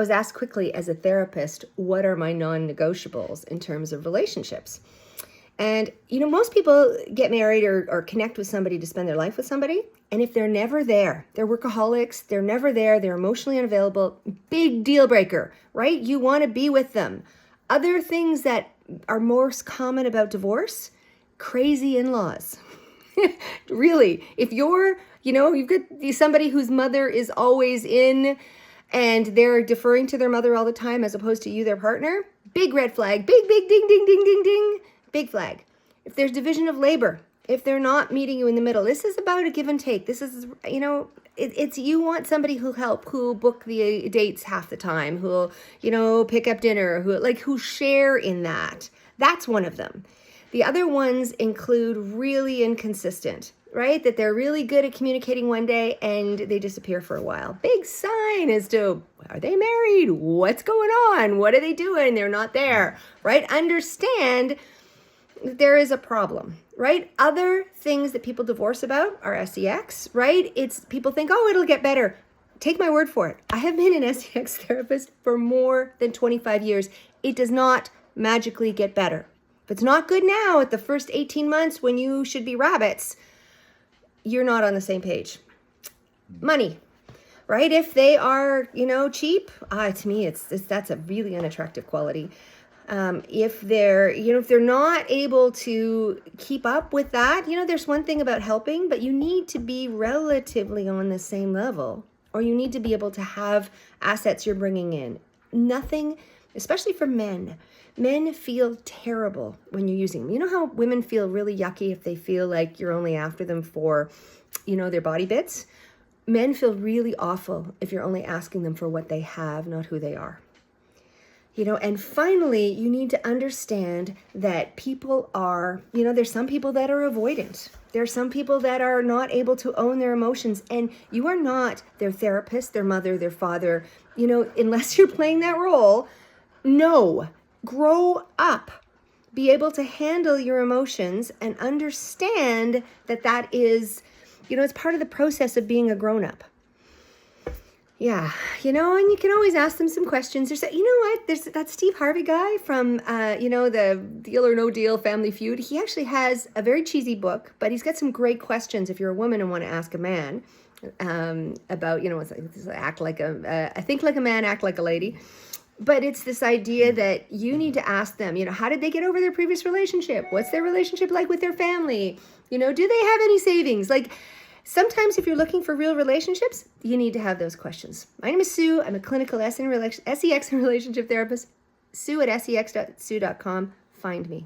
I was asked quickly as a therapist, what are my non-negotiables in terms of relationships? And, most people get married or connect with somebody to spend their life with somebody. And if they're never there, they're workaholics, they're never there, they're emotionally unavailable, big deal breaker, right? You want to be with them. Other things that are most common about divorce, crazy in-laws. Really, if you've got somebody whose mother is always in and they're deferring to their mother all the time as opposed to you, their partner, big red flag, big ding, ding, ding, ding, ding, big flag. If there's division of labor, if they're not meeting you in the middle, this is about a give and take. This is, it's you want somebody who'll book the dates half the time, who'll, pick up dinner, who share in that. That's one of them. The other ones include really inconsistent, right? That they're really good at communicating one day and they disappear for a while. Big sign as to, are they married? What's going on? What are they doing? They're not there, right? Understand that there is a problem, right? Other things that people divorce about are sex, right? It's people think, oh, it'll get better. Take my word for it. I have been an sex therapist for more than 25 years. It does not magically get better. If it's not good now at the first 18 months when you should be rabbits, you're not on the same page. Money, right? If they are, cheap, to me, that's a really unattractive quality. If they're not able to keep up with that, there's one thing about helping, but you need to be relatively on the same level, or you need to be able to have assets you're bringing in. Nothing, especially for men. Men feel terrible when you're using them. You know how women feel really yucky if they feel like you're only after them for, their body bits? Men feel really awful if you're only asking them for what they have, not who they are. And finally, you need to understand that people are, there's some people that are avoidant. There are some people that are not able to own their emotions, and you are not their therapist, their mother, their father, unless you're playing that role. No. Grow up. Be able to handle your emotions and understand that is, it's part of the process of being a grown-up. Yeah, and you can always ask them some questions. There's that Steve Harvey guy from, the Deal or No Deal Family Feud. He actually has a very cheesy book, but he's got some great questions if you're a woman and want to ask a man about, act like I think like a man, act like a lady. But it's this idea that you need to ask them, how did they get over their previous relationship? What's their relationship like with their family? Do they have any savings? Sometimes if you're looking for real relationships, you need to have those questions. My name is Sue. I'm a clinical sex and relationship therapist. Sue at sex.sue.com. Find me.